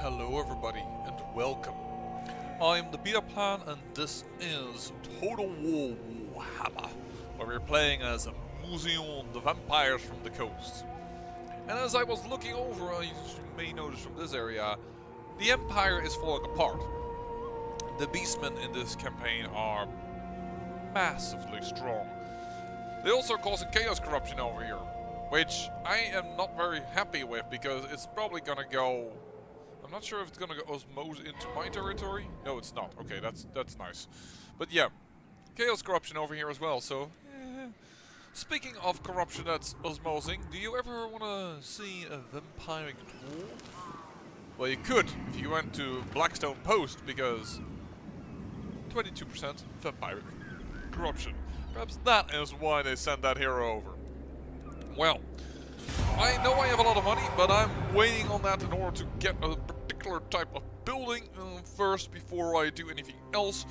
Hello everybody and welcome. I'm the Beta Plan and this is Total War Warhammer, where we're playing as Mousillon, the vampires from the coast. And as I was looking over, as you may notice from this area, the Empire is falling apart. The Beastmen in this campaign are massively strong. They also are causing chaos corruption over here, which I am not very happy with because it's probably gonna go... I'm not sure if it's gonna go osmose into my territory. No, it's not. Okay, that's nice. But yeah, chaos corruption over here as well. So, speaking of corruption that's osmosing, do you ever want to see a vampiric dwarf? Well, you could if you went to Blackstone Post, because 22% vampiric corruption. Perhaps that is why they sent that hero over. Well, I know I have a lot of money, but I'm waiting on that in order to get a particular type of building first before I do anything else.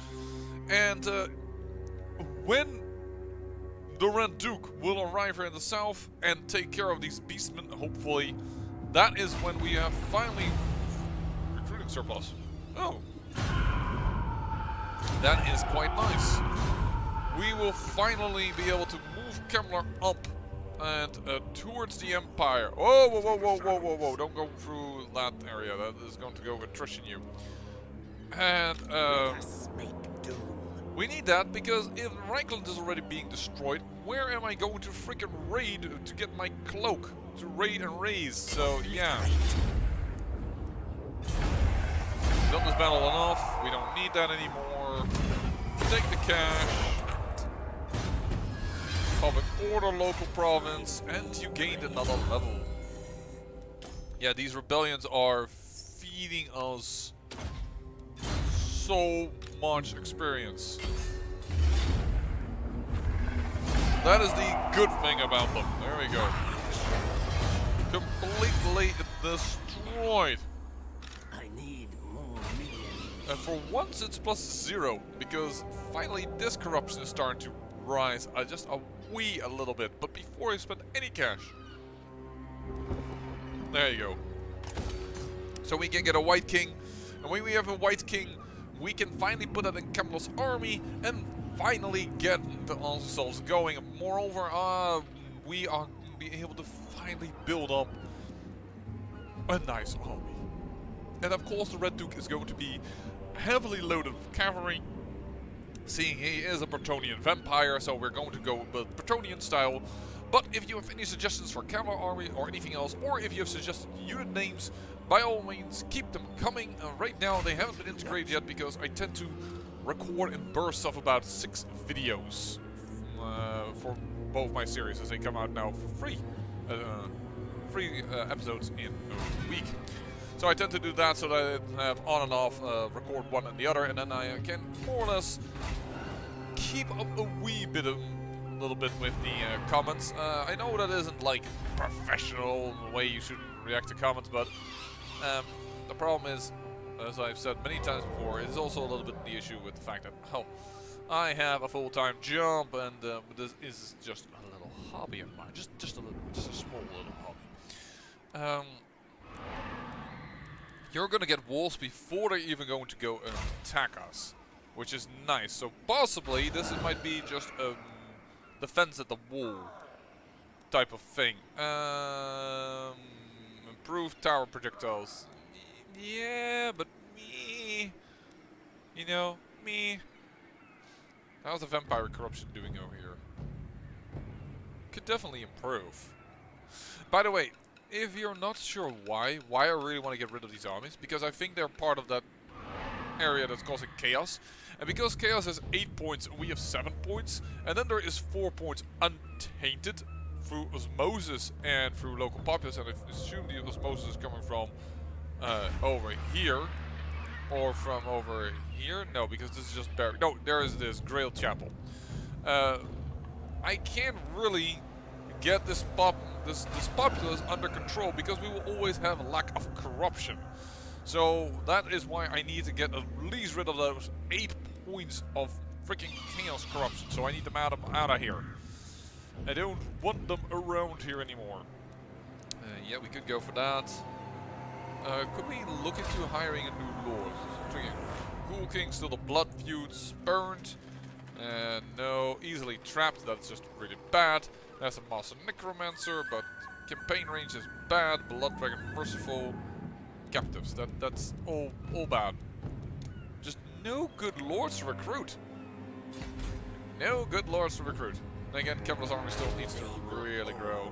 And when the Red Duke will arrive here in the south and take care of these beastmen, hopefully, that is when we have finally recruiting surplus. Oh, that is quite nice. We will finally be able to move Kemmler up and towards the Empire. Whoa, whoa, whoa, whoa, whoa, whoa, whoa. Don't go through that area. That is going to go attrition you. And we need that because if Reichland is already being destroyed, where am I going to freaking raid to get my cloak? To raid and raise. So, yeah. Done this battle enough. We don't need that anymore. Take the cash. Public order, local province, and you gained another level. Yeah, these rebellions are feeding us so much experience. That is the good thing about them. There we go. Completely destroyed. I need more millions. And for once it's +0, because finally this corruption is starting to rise just a little bit, but before I spend any cash. There you go. So we can get a White King, and when we have a White King, we can finally put that in Kemmler's army and finally get ourselves going. And moreover, we are be able to finally build up a nice army. And of course the Red Duke is going to be heavily loaded with cavalry, seeing he is a Brettonian vampire, so we're going to go with Brettonian style. But if you have any suggestions for Cavalry army or anything else, or if you have suggested unit names, by all means keep them coming. Right now they haven't been integrated yet because I tend to record in bursts of about 6 videos for both my series, as they come out now for free. Free episodes in a week. So I tend to do that so that I have on and off, record one and the other, and then I can more or less keep up a little bit with the comments. I know that isn't like professional the way you should react to comments, but the problem is, as I've said many times before, it's also a little bit the issue with the fact that, oh, I have a full-time job, and this is just a little hobby of mine, just a small little hobby. You're gonna get walls before they're even going to go and attack us, which is nice. So possibly this might be just a defense at the wall type of thing. Improved tower projectiles. Yeah, but me, you know, me. How's the vampire corruption doing over here? Could definitely improve. By the way, if you're not sure why I really want to get rid of these armies, because I think they're part of that area that's causing chaos. And because chaos has 8 points, we have 7 points. And then there is 4 points untainted through osmosis and through local populace. And I assume the osmosis is coming from over here. Or from over here. No, because this is just buried. No, there is this Grail Chapel. I can't really get this populace under control because we will always have a lack of corruption. So that is why I need to get at least rid of those 8 points of freaking chaos corruption. So I need them out of here. I don't want them around here anymore. Yeah, we could go for that. Could we look into hiring a new lord? Ghoul King, still the blood feuds burned. No, easily trapped, that's just really bad. There's a Master Necromancer, but campaign range is bad. Blood Dragon merciful. Captives, that's all bad. Just no good lords to recruit. No good lords to recruit. And again, Kevlar's army still needs to really grow.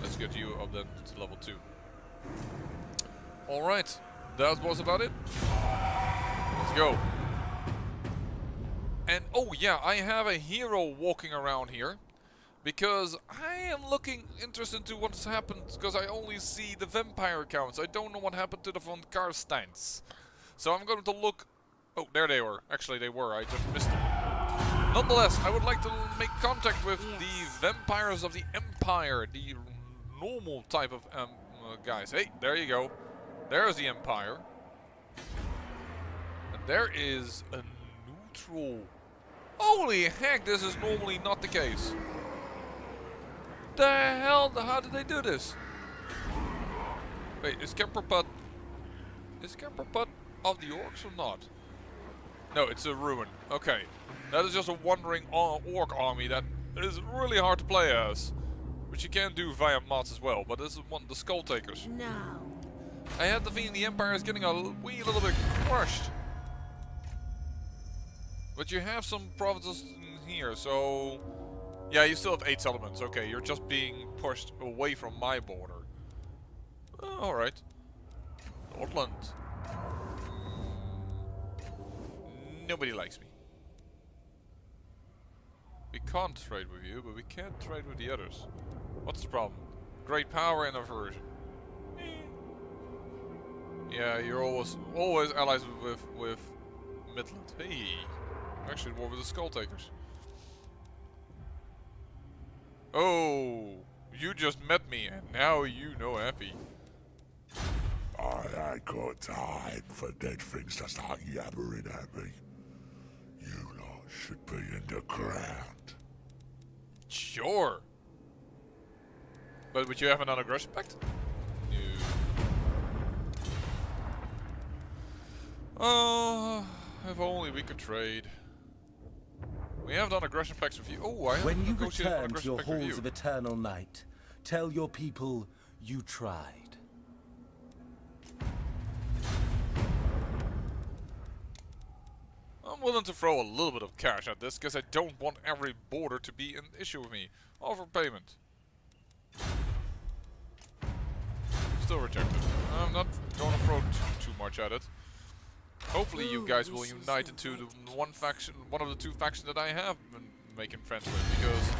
Let's get you up then to level 2. Alright, that was about it. Let's go. And oh yeah, I have a hero walking around here. Because I am looking interested to what's happened, because I only see the vampire counts. I don't know what happened to the von Karsteins. So I'm going to look... Oh, there they were. Actually, they were. I just missed them. Nonetheless, I would like to make contact with the vampires of the Empire. The normal type of guys. Hey, there you go. There's the Empire. And there is a neutral. Holy heck, this is normally not the case. The hell? How did they do this? Wait, is Kemperput of the orcs or not? No, it's a ruin. Okay. That is just a wandering orc army that is really hard to play as. Which you can do via mods as well, but this is one of the Skull Takers. No. I had the feeling the Empire is getting a wee little bit crushed. But you have some provinces in here, so... Yeah, you still have 8 settlements. Okay, you're just being pushed away from my border. Alright. Nordland. Nobody likes me. We can't trade with you, but we can't trade with the others. What's the problem? Great power and aversion. Yeah, you're always allies with Midland. Hey, actually war with the Skull Takers. Oh, you just met me and now you know happy. I ain't got time for dead things to start yabbering at me. You lot should be in the ground. Sure. But would you have an non-aggression pact? No. If only we could trade. We have done aggression pacts with you. Oh, I have When you negotiated an return to aggression your pact with halls you. of eternal night, tell your people you tried. I'm willing to throw a little bit of cash at this, because I don't want every border to be an issue with me. Offer payment. Still rejected. I'm not going to throw too much at it. Hopefully you guys will unite into the one of the two factions that I have been making friends with, because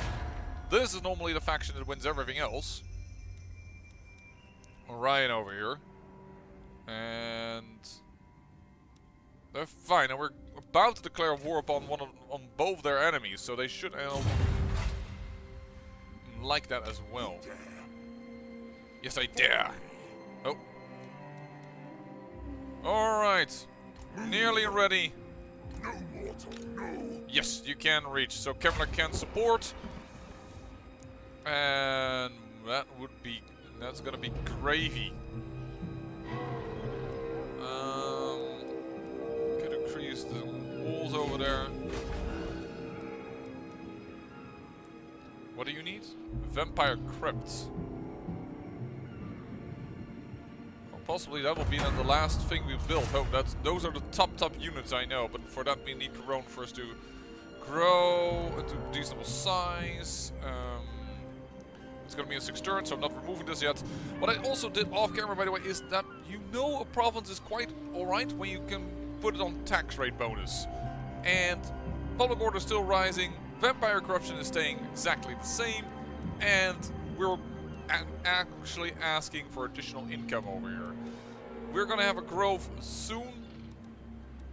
this is normally the faction that wins everything else. Orion over here. And they're fine, and we're about to declare war upon on both their enemies, so they should like that as well. Yes, I dare. Oh. Alright. Nearly ready. No mortal, no. Yes, you can reach. So Kevlar can support. And that's gonna be gravy. Could increase the walls over there. What do you need? Vampire crypts. Possibly that will be then the last thing we build. Oh, those are the top units I know, but for that we need Corone first to grow into decent size. It's gonna be a 6 turn, so I'm not removing this yet. What I also did off camera, by the way, is that you know a province is quite alright when you can put it on tax rate bonus. And public order is still rising, vampire corruption is staying exactly the same, and we're actually asking for additional income over here. We're gonna have a growth soon,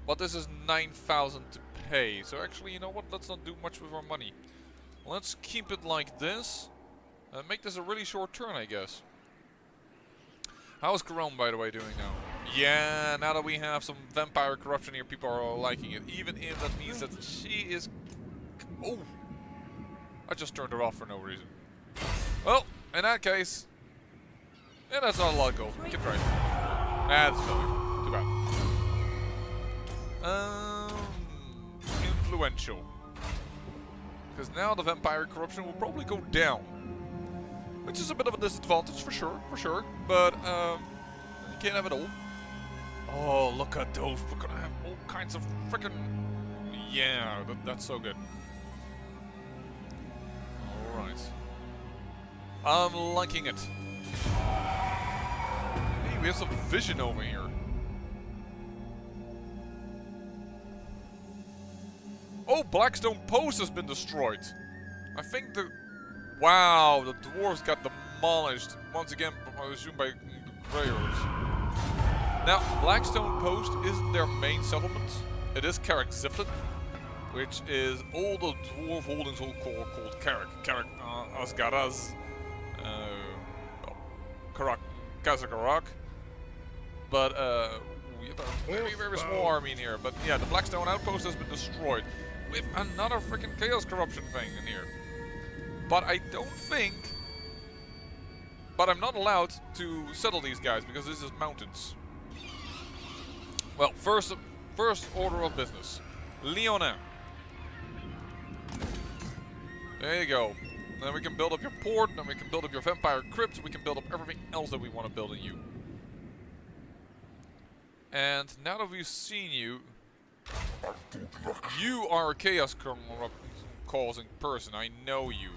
but this is 9,000 to pay. So actually, you know what? Let's not do much with our money. Let's keep it like this and make this a really short turn, I guess. How's Corone, by the way, doing now? Yeah, now that we have some vampire corruption here, people are all liking it. Even if that means that she is... Oh! I just turned her off for no reason. Well, in that case, yeah, that's not a lot of gold. Keep trying. That's fine. Too bad. Influential. Because now the vampire corruption will probably go down. Which is a bit of a disadvantage for sure. But, you can't have it all. Oh, look at those. We're gonna have all kinds of freaking... Yeah, that's so good. Alright. I'm liking it. Hey, we have some vision over here. Oh, Blackstone Post has been destroyed. I think the... Wow, the dwarves got demolished. Once again, I assume by the Greyers. Now, Blackstone Post isn't their main settlement. It is Carrick Ziflin, which is all the dwarf holdings all called Carrick. Carrick Asgaraz. Karak, Kazakarak. But, we have a very, very small army in here. But yeah, the Blackstone Outpost has been destroyed. With another freaking Chaos Corruption thing in here. But I don't think... But I'm not allowed to settle these guys because this is mountains. Well, first order of business. Leonin. There you go. Then we can build up your port, then we can build up your vampire crypt, we can build up everything else that we want to build in you. And now that we've seen you, you are a chaos causing person. I know you.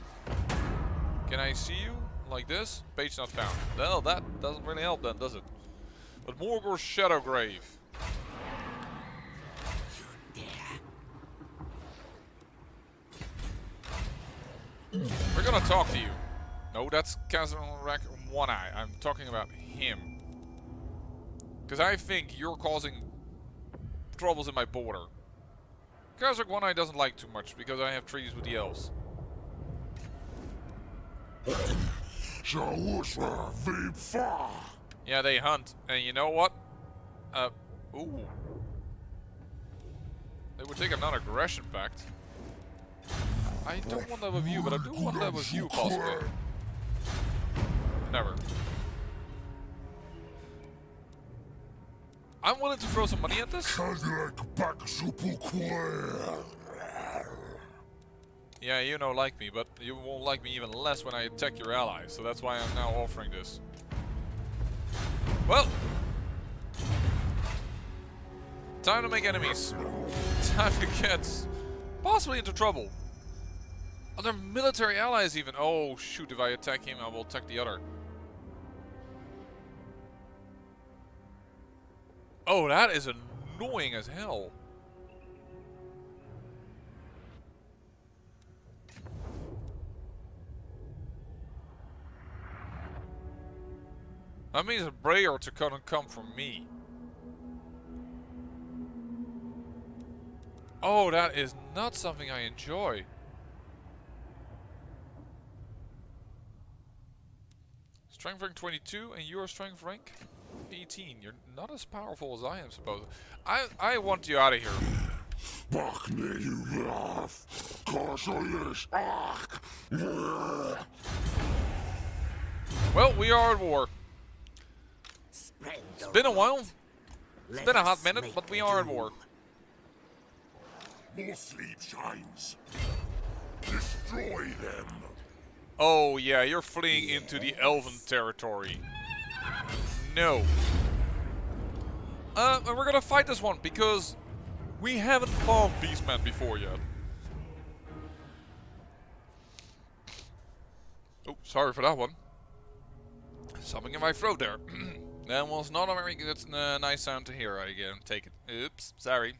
Can I see you? Like this? Page not found. Well, that doesn't really help then, does it? But Morgor's Shadowgrave. We're gonna talk to you. No, that's Kazanrak One Eye. I'm talking about him. Because I think you're causing troubles in my border. Kazakh One Eye doesn't like too much because I have treaties with the elves. Yeah, they hunt. And you know what? Ooh. They would take a non-aggression pact. I don't want that with you, but I do want that with you, possibly. Never. I'm willing to throw some money at this. Yeah, you don't like me, but you won't like me even less when I attack your allies, so that's why I'm now offering this. Well, time to make enemies. Time to get possibly into trouble. Other military allies even. Oh shoot, if I attack him, I will attack the other. Oh, that is annoying as hell. That means a Brayer to come from me. Oh, that is not something I enjoy. Strength rank 22 and your strength rank 18. You're not as powerful as I am, suppose. I want you out of here. Well, we are at war. It's been a while. It's been a hot minute, but we are at war. More sleep shines. Destroy them. Oh yeah, you're fleeing into the elven territory. No. And we're gonna fight this one because we haven't fought Beastmen before yet. Oh, sorry for that one. Something in my throat there. That was not a very good, nice sound to hear. I take it. Oops, sorry.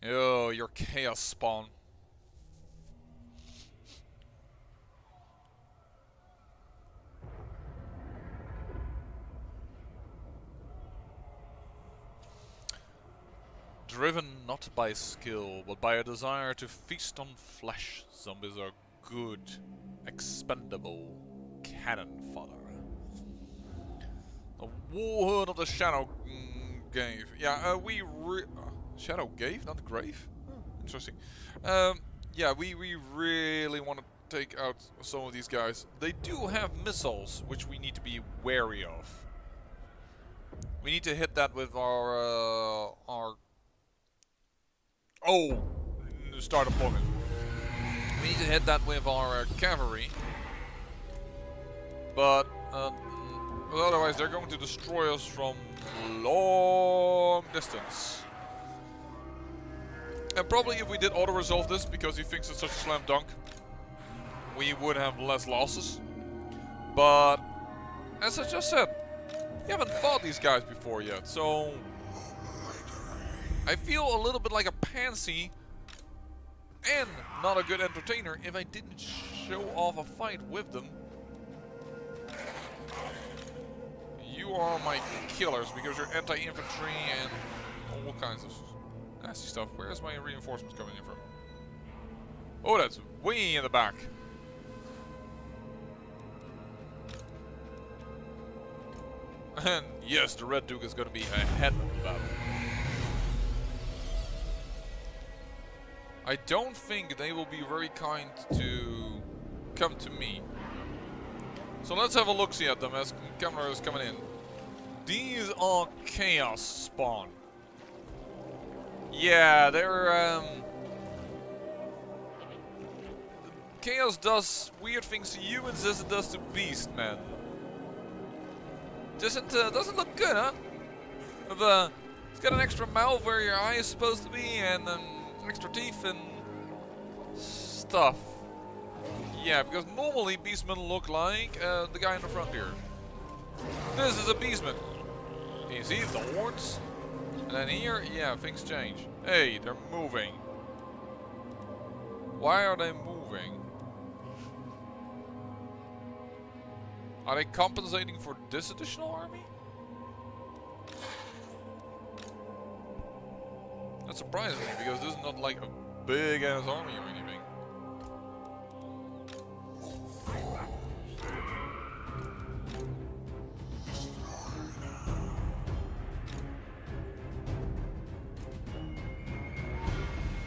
Oh, your chaos spawn. Driven not by skill, but by a desire to feast on flesh, zombies are good, expendable cannon fodder. The Warhood of the Shadow Grave. Yeah, Shadow Grave, not Grave? Oh, interesting. yeah, we really want to take out some of these guys. They do have missiles, which we need to be wary of. We need to hit that with our start deployment. We need to hit that with our cavalry, but otherwise they're going to destroy us from long distance. And probably if we did auto-resolve this, because he thinks it's such a slam dunk, we would have less losses. But as I just said, we haven't fought these guys before yet, so I feel a little bit like a pansy and not a good entertainer if I didn't show off a fight with them. You are my killers because you're anti-infantry and all kinds of nasty stuff. Where's my reinforcements coming in from? Oh, that's way in the back. And yes, the Red Duke is going to be ahead of the battle. I don't think they will be very kind to come to me. So let's have a look-see at them as camera is coming in. These are Chaos spawn. Yeah, they're Chaos does weird things to humans as it does to Beastmen. Doesn't look good, huh? It's got an extra mouth where your eye is supposed to be, and extra teeth and stuff. Yeah, because normally Beastmen look like the guy in the front here. This is a Beastman. Can you see the horns? And then here, yeah, things change. Hey, they're moving. Why are they moving? Are they compensating for this additional army? That surprises me because this is not like a big ass army or anything.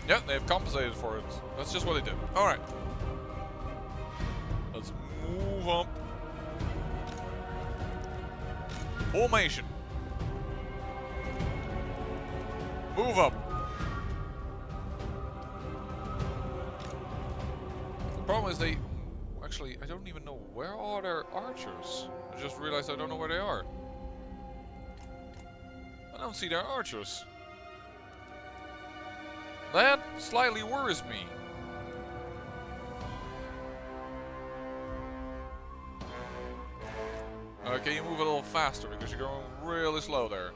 Yeah, they've compensated for it. That's just what they did. Alright. Let's move up. Formation. Move up. The problem is they... Actually, I don't even know where are their archers. I just realized I don't know where they are. I don't see their archers. That slightly worries me. Can you move a little faster because you're going really slow there.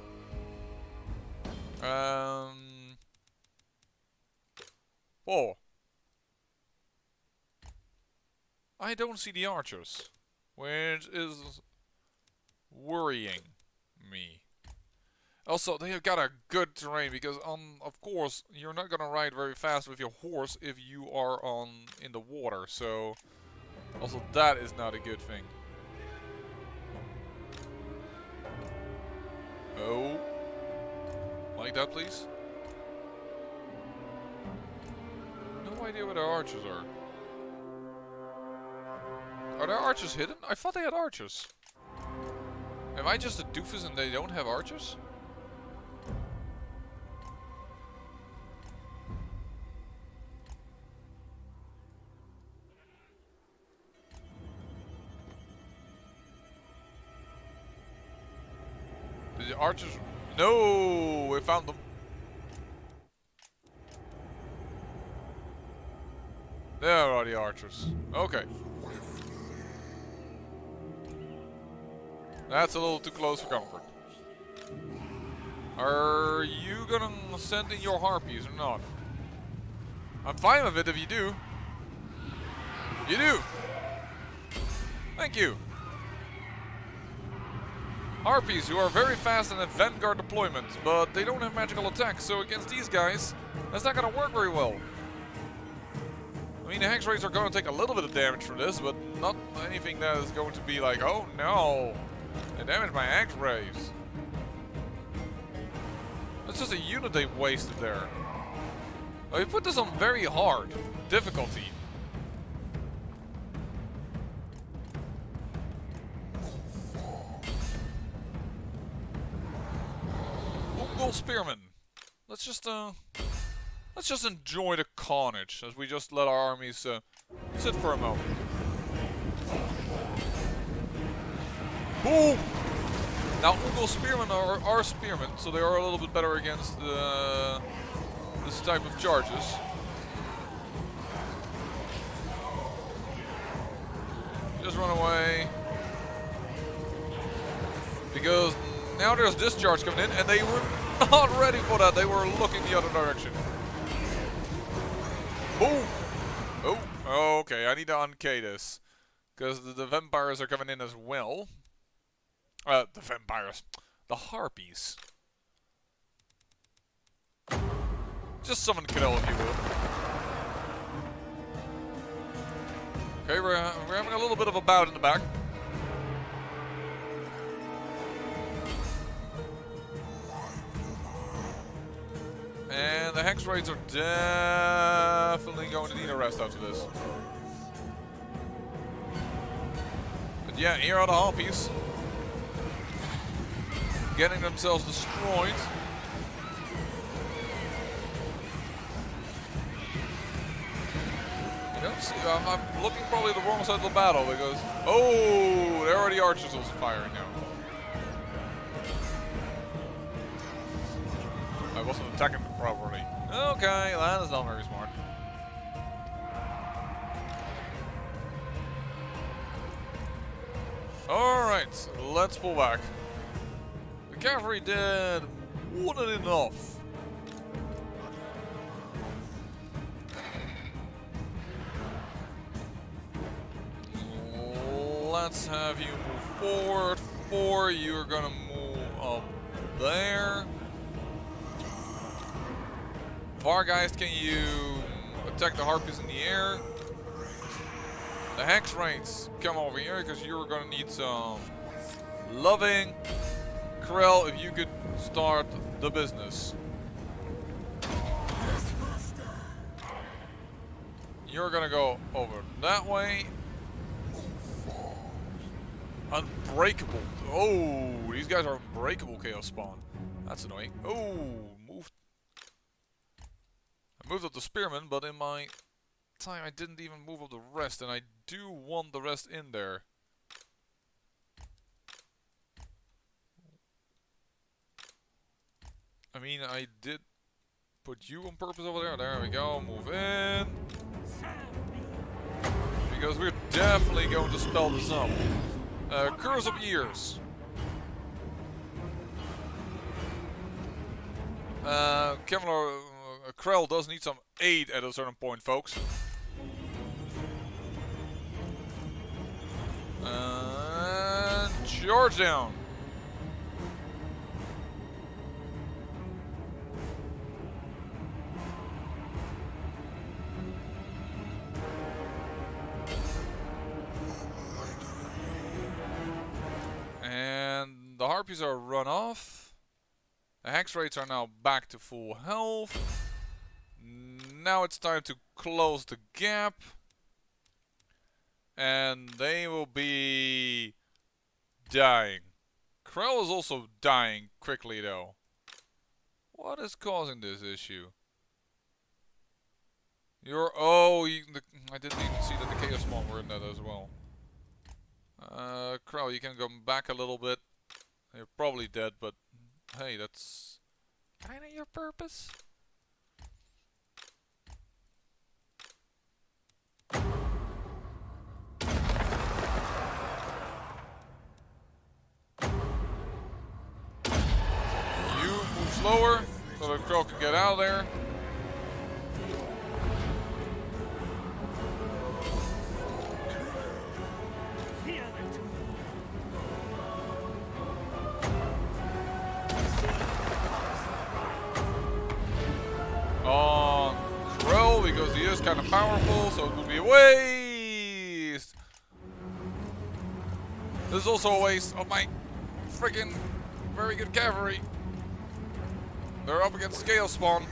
Oh. I don't see the archers, which is worrying me. Also, they have got a good terrain because, of course, you're not gonna ride very fast with your horse if you are in the water. So, also that is not a good thing. Oh, like that, please. No idea where their archers are. Are their archers hidden? I thought they had archers. Am I just a doofus and they don't have archers? The archers... No! We found them. There are the archers. Okay. That's a little too close for comfort. Are you gonna send in your harpies or not? I'm fine with it if you do. You do! Thank you! Harpies, who are very fast in a vanguard deployment, but they don't have magical attacks, so against these guys, that's not gonna work very well. I mean, the Hex Rays are gonna take a little bit of damage from this, but not anything that is going to be like, oh no, they damaged my Hex Rays. That's just a unit they wasted there. Oh, we put this on very hard difficulty. Mongol Spearmen. Let's just enjoy the carnage as we just let our armies sit for a moment. Boom! Now, Mongol Spearmen are spearmen, so they are a little bit better against this type of charges. Just run away. Because now there's discharge coming in, and they were not ready for that. They were looking the other direction. Boom! Oh, okay, I need to unkay this. Because the vampires are coming in as well. The vampires. The harpies. Just summon Knell if you will. Okay, we're having a little bit of a bout in the back. And the hex raids are definitely going to need a rest after this. But yeah, here are the harpies. Getting themselves destroyed. You don't see, I'm looking probably at the wrong side of the battle because, oh, there are the archers also firing now. I wasn't attacking them properly. Okay, that is not very smart. Alright, let's pull back. The cavalry did more than enough. Let's have you move forward. 4, you're gonna move up there. Vargeist, can you attack the harpies in the air? The hex raids, come over here because you're gonna need some loving. Krell, if you could start the business. You're gonna go over that way. Unbreakable. Oh, these guys are unbreakable Chaos Spawn. That's annoying. Oh, moved. I moved up the Spearman, but in my time I didn't even move up the rest, and I do want the rest in there. I mean, I did put you on purpose over there. There we go. Move in. Because we're definitely going to spell this up. Curse of Years. Kevlar Krell does need some aid at a certain point, folks. Charge down. And the harpies are run off. The hex rates are now back to full health. Now it's time to close the gap. And they will be dying. Krell is also dying quickly though. What is causing this issue? I didn't even see that the Chaos Spawn were in that as well. Krell, you can go back a little bit. You're probably dead, but hey, that's kinda your purpose. You move slower so the Krell can get out of there. On Krell because he is kind of powerful, so it would be a waste. This is also a waste of my freaking very good cavalry. They're up against Scale Spawn.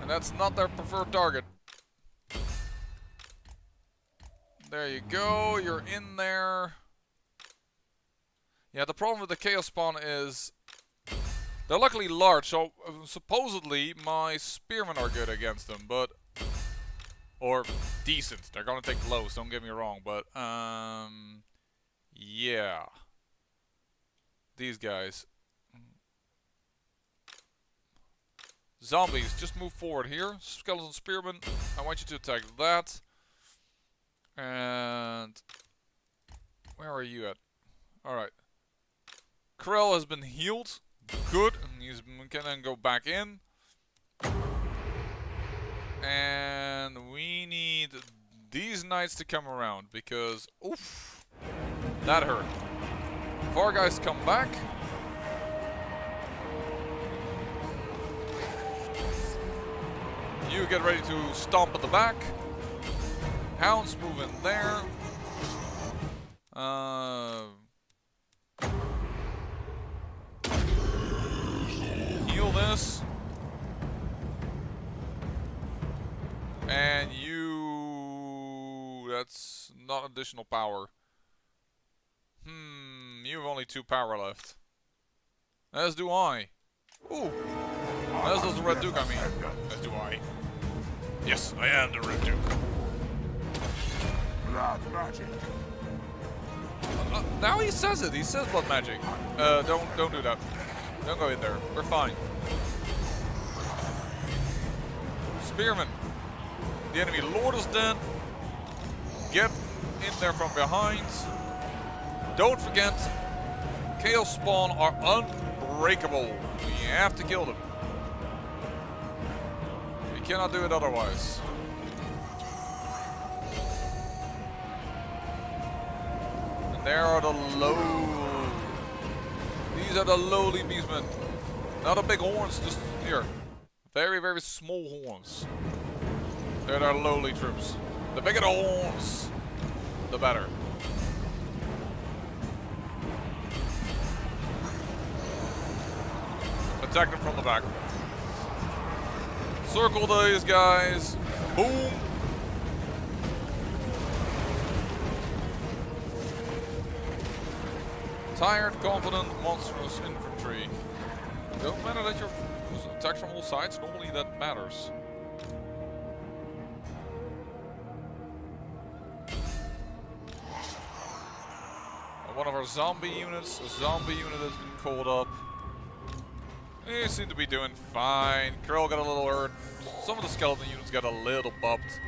And And that's not their preferred target. There you go, you're in there. Yeah, the problem with the Chaos Spawn is they're luckily large, so supposedly my spearmen are good against them, but... Or decent. They're gonna take blows, don't get me wrong, but yeah. These guys. Zombies, just move forward here. Skeleton spearmen, I want you to attack that. And where are you at? Alright. Krell has been healed. Good, and he can then go back in. And we need these knights to come around because, oof, that hurt. If our guys come back, you get ready to stomp at the back. Hounds move in there. Heal this. And you... That's not additional power. You have only 2 power left. As do I. Ooh. As does the Red Duke, I mean. As do I. Yes, I am the Red Duke. Blood magic. Now he says it. He says blood magic. Don't do that. Don't go in there. We're fine. Spearman. The enemy lord is dead. Get in there from behind. Don't forget, Chaos Spawn are unbreakable. We have to kill them. We cannot do it otherwise. And there are the low. These are the lowly beastmen. Not the big horns, just here. Very, very small horns. They're our lowly troops. The bigger the horns, the better. Attack them from the back. Circle these guys. Boom. Tired, confident, monstrous infantry. Don't matter that you're attacked from all sides. Normally that matters. One of our zombie units, a zombie unit has been called up. They seem to be doing fine. Krell got a little hurt. Some of the skeleton units got a little bumped.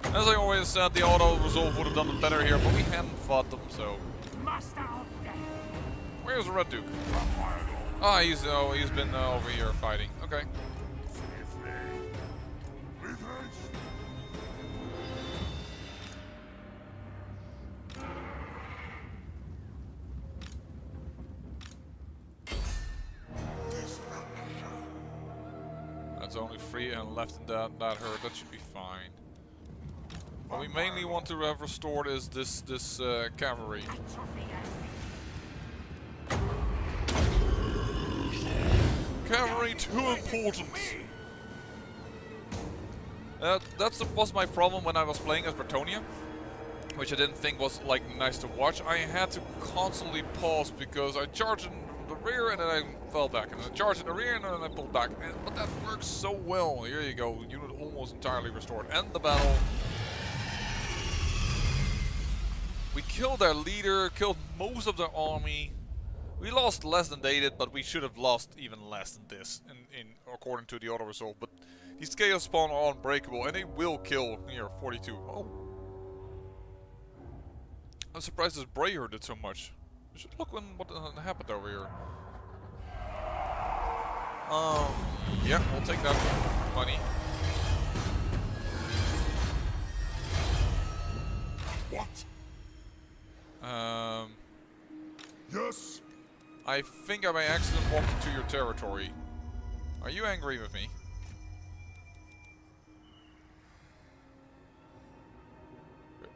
As I always said, the auto resolve would have done it better here, but we hadn't fought them, so. Where's the Red Duke? Ah, he's been over here fighting. Okay. That's only 3 and left in that hurt. That should be fine. What we mainly want to have restored is this cavalry. Cavalry, too important. Was my problem when I was playing as Brettonia, which I didn't think was like nice to watch. I had to constantly pause because I charged in the rear and then I fell back, and then I charged in the rear and then I pulled back. But that works so well. Here you go, unit almost entirely restored. End the battle. We killed their leader, killed most of their army. We lost less than they did, but we should have lost even less than this, according to the auto result. But these Chaos Spawn are unbreakable, and they will kill here 42. Oh, I'm surprised this Brayer did so much. We should look what happened over here. Yeah, we'll take that money. What? Yes. I think I by accident walked into your territory. Are you angry with me?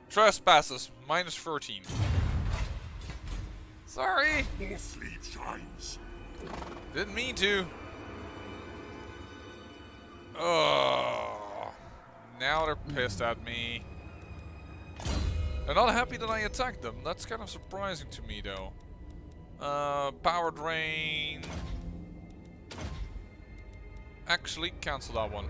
Trespasses, minus 13. Sorry. More fleet shines. Didn't mean to. Oh, now they're pissed at me. They're not happy that I attacked them. That's kind of surprising to me, though. Power drain. Actually, cancel that one.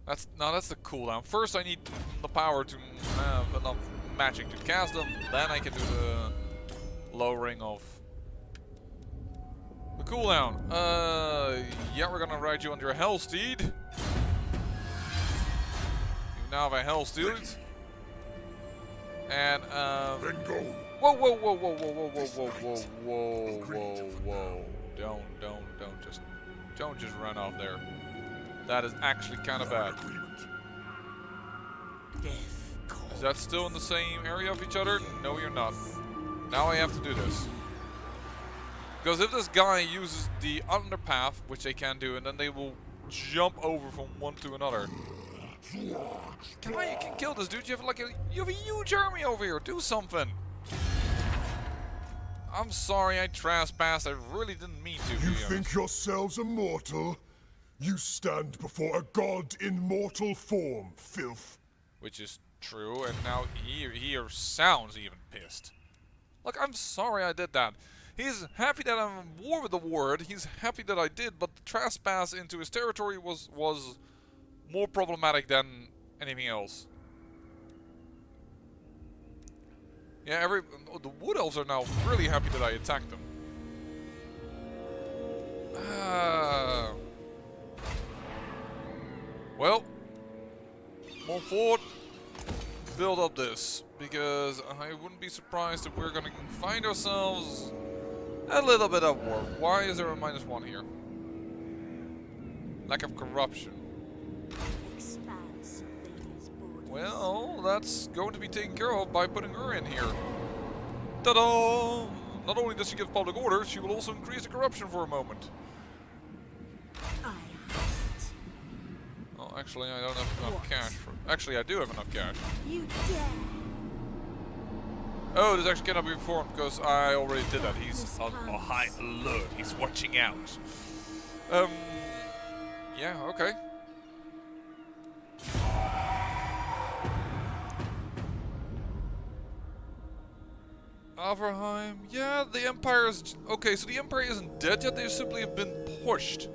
That's the cooldown. First, I need the power to have enough magic to cast them. Then I can do the lowering of the cooldown. Yeah, we're gonna ride you on your hell steed. You now have a hell steed. And Then go. whoa, whoa, whoa, whoa, whoa, whoa, whoa, whoa, whoa, whoa, whoa! Don't just run off there. That is actually kind of bad. Is that still in the same area of each other? No, you're not. Now I have to do this. Because if this guy uses the underpath, which they can do, and then they will jump over from one to another. Come on, you can kill this dude. You have a huge army over here. Do something. I'm sorry I trespassed. I really didn't mean to. You think yourselves immortal? You stand before a god in mortal form, filth. Which is true, and now he sounds even pissed. Look, I'm sorry I did that. He's happy that I'm in war with the ward. He's happy that I did, but the trespass into his territory was more problematic than anything else. Yeah, the wood elves are now really happy that I attacked them. Well, move forward, build up this, because I wouldn't be surprised if we're gonna find ourselves a little bit of war. Why is there a -1 here? Lack of corruption. Well, that's going to be taken care of by putting her in here. Ta-da! Not only does she give public order, she will also increase the corruption for a moment. Oh, actually, I don't have enough cash for. Actually, I do have enough cash. You dare. Oh, this actually cannot be performed because I already did that. He's on a high alert. He's watching out. Yeah, okay. Averheim. Yeah, the Empire is... Okay, so the Empire isn't dead yet. They simply have been pushed.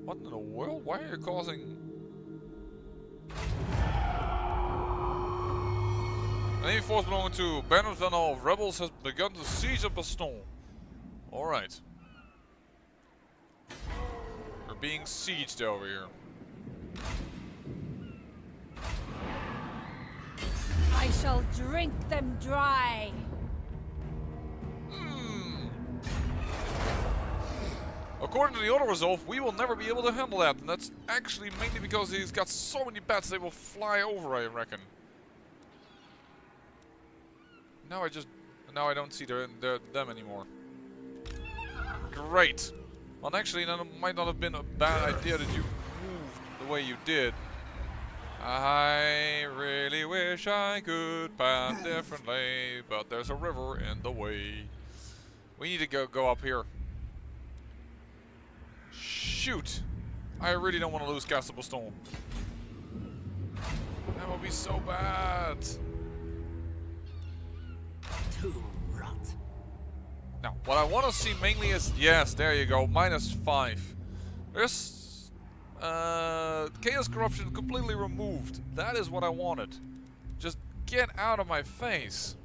What in the world? Why are you causing... An enemy force belonging to Brettonia of rebels has begun the siege of Baston. Alright. We're being sieged over here. I shall drink them dry. According to the auto resolve, we will never be able to handle that, and that's actually mainly because he's got so many bats they will fly over, I reckon. Now I don't see them anymore. Great. Well, actually, that might not have been a bad idea that you moved the way you did. I really wish I could path differently, but there's a river in the way. We need to go up here. Shoot! I really don't want to lose Castle Baston. That would be so bad. To rot. Now, what I want to see mainly is... Yes, there you go. -5. There's... Chaos Corruption completely removed. That is what I wanted. Just get out of my face.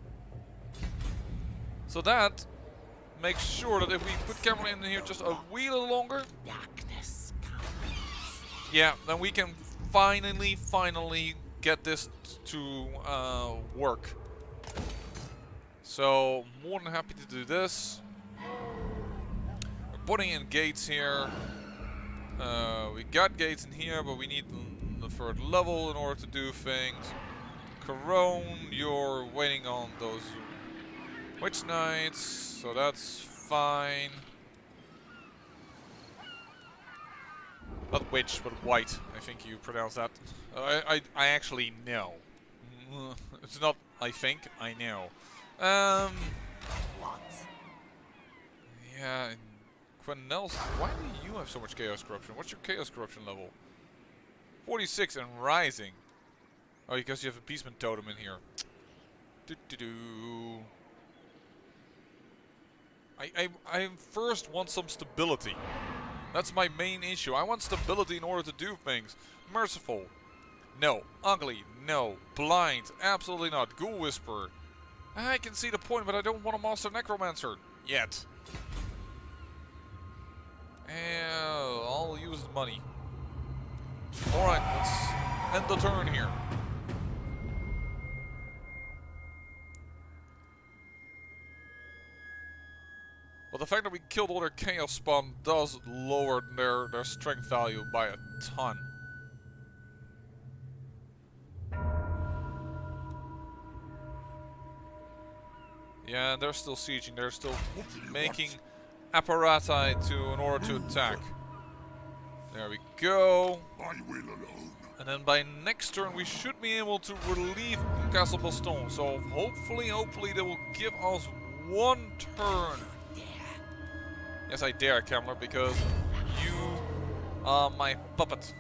So that makes sure that if we put Cameron in here just a wee little longer... Darkness comes. Yeah, then we can finally get this to work. So, more than happy to do this. We're putting in gates here. We got gates in here, but we need the third level in order to do things. Corone, you're waiting on those Witch Knights, so that's fine. Not witch, but white, I think you pronounce that. I actually know. It's not I think, I know. what? Yeah, and Quenel's... Why do you have so much Chaos Corruption? What's your Chaos Corruption level? 46 and rising. Oh, because you have a Beastmen totem in here. Do-do-do. I first want some stability. That's my main issue. I want stability in order to do things. Merciful. No. Ugly. No. Blind. Absolutely not. Ghoul Whisperer. I can see the point, but I don't want a Master Necromancer. Yet. And I'll use the money. Alright, let's end the turn here. But the fact that we killed all their Chaos Spawn does lower their strength value by a ton. Yeah, they're still sieging. They're still making apparati in order to attack. There we go. I will alone. And then by next turn we should be able to relieve Castle Baston. So hopefully they will give us one turn. Yes, I dare, Kemmler, because you are my puppet.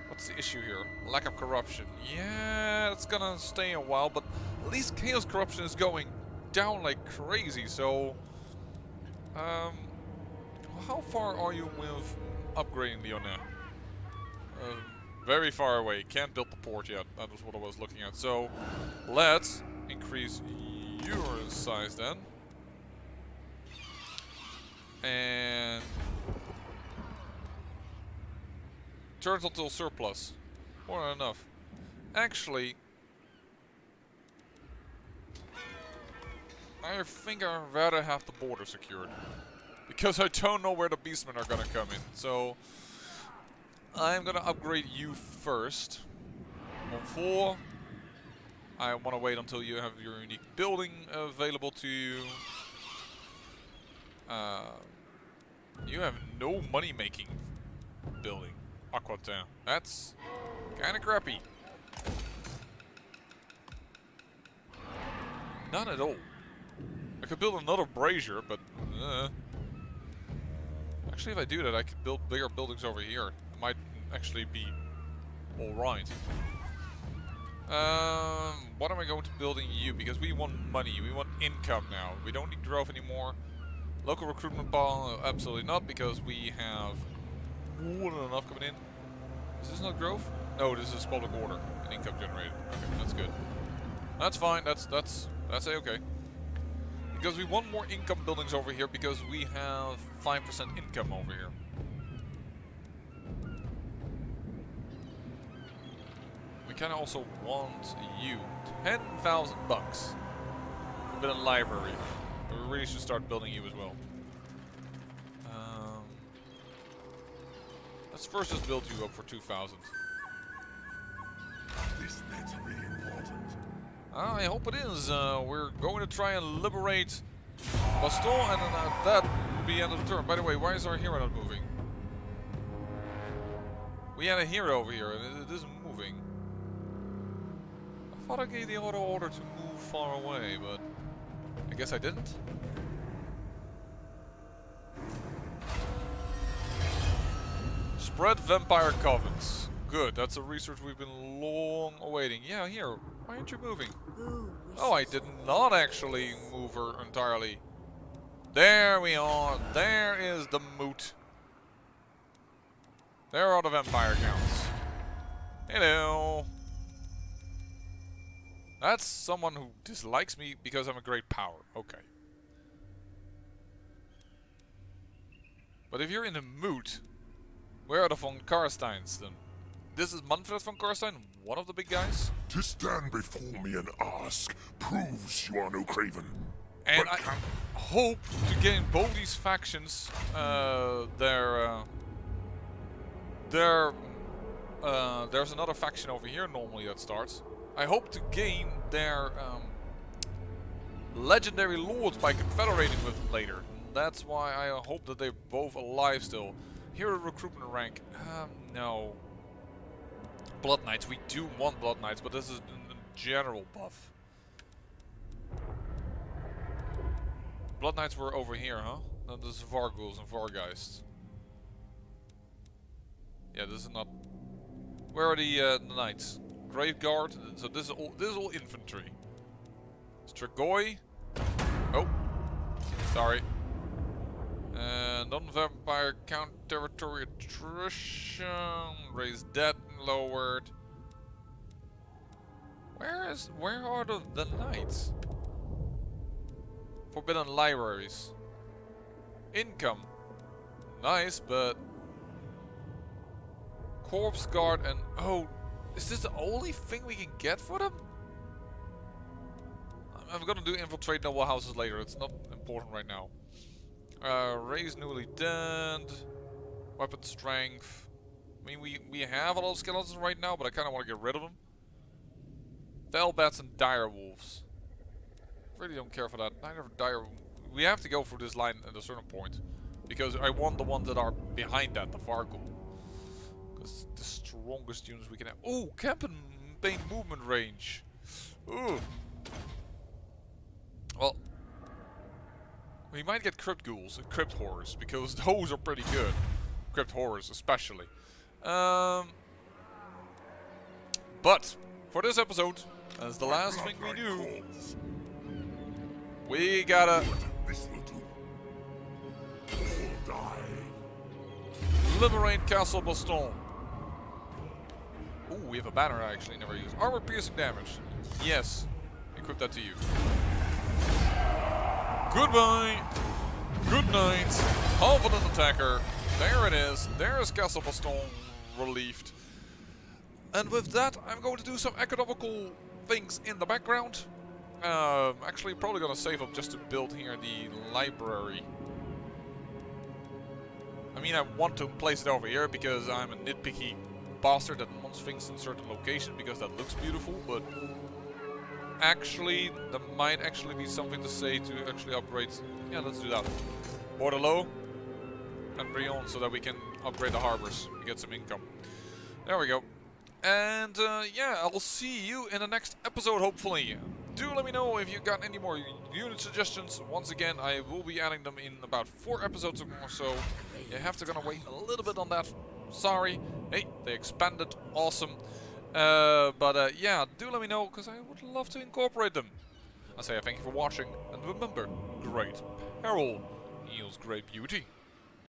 What's the issue here? Lack of corruption. Yeah, it's gonna stay a while, but at least Chaos Corruption is going down like crazy, so... how far are you with upgrading Lyonnais? Very far away. Can't build the port yet. That was what I was looking at. So, let's increase your size then. And turns until surplus. More than enough. Actually, I think I'd rather have the border secured. Because I don't know where the Beastmen are gonna come in. So I'm gonna upgrade you first. On 4. I wanna wait until you have your unique building available to you. You have no money making building. Aquitaine. That's kinda crappy. None at all. I could build another brazier, but actually if I do that I could build bigger buildings over here. It might actually be alright. What am I going to build in you? Because we want money, we want income now. We don't need growth anymore. Local recruitment ball, absolutely not, because we have more than enough coming in. Is this not growth? No, this is public order and income generated. Okay, that's good. That's fine. That's a-okay. Because we want more income buildings over here because we have 5% income over here. We kind of also want you 10,000 bucks. A bit of library. We really should start building you as well. Let's first just build you up for 2,000. This better be important. I hope it is. We're going to try and liberate Baston, and then that will be the end of the turn. By the way, why is our hero not moving? We had a hero over here, and it isn't moving. I thought I gave the auto order to move far away, but I guess I didn't. Spread vampire covens. Good, that's a research we've been long awaiting. Yeah, here. Why aren't you moving? Oh, I did not actually move her entirely. There we are. There is the moot. There are the vampire counts. Hello. That's someone who dislikes me because I'm a great power. Okay. But if you're in the mood, where are the von Karsteins then? This is Manfred von Karstein, one of the big guys. To stand before me and ask proves you are no craven. And But I hope to gain both these factions there's another faction over here normally that starts. I hope to gain their legendary lords by confederating with them later. That's why I hope that they're both alive still. Hero recruitment rank. No. Blood Knights. We do want Blood Knights, but this is a general buff. Blood Knights were over here, huh? No, this is Varghouls and Vargeists. Yeah, this is not... Where are the knights? Grave Guard. So this is all infantry. Strigoi. Oh. Sorry. Non-vampire count territory attrition. Raise dead lowered. Where are the knights? Forbidden libraries. Income. Nice, but Corpse Guard and oh, is this the only thing we can get for them? I'm gonna do infiltrate noble houses later. It's not important right now. Raise newly dead. Weapon strength. I mean, we have a lot of skeletons right now, but I kind of want to get rid of them. Felbats and dire wolves. Really don't care for that. Neither dire. We have to go through this line at a certain point, because I want the ones that are behind that, the Varghul. Because the strongest units we can have. Oh, campaign movement range. Ooh. Well, we might get crypt ghouls and crypt horrors, because those are pretty good. Crypt horrors especially. But for this episode, as the last thing we do, we gotta liberate Castle Baston. Ooh, we have a banner I actually never used. Armor piercing damage. Yes. Equip that to you. Goodbye. Good night. Confident attacker. There it is. There is Castle Baston relieved. And with that, I'm going to do some economical things in the background. Actually, probably gonna save up just to build here the library. I mean, I want to place it over here because I'm a nitpicky bastard that wants things in a certain location because that looks beautiful, but actually, there might actually be something to say to actually upgrade. Yeah, let's do that. Bordelot and Brion so that we can upgrade the harbors and get some income. There we go. And yeah, I'll see you in the next episode, hopefully. Do let me know if you got any more unit suggestions. Once again, I will be adding them in about 4 episodes or more, so you have to gonna wait a little bit on that. Sorry. Hey, they expanded. Awesome. But yeah, do let me know, because I would love to incorporate them. I say thank you for watching, and remember, great peril yields great beauty.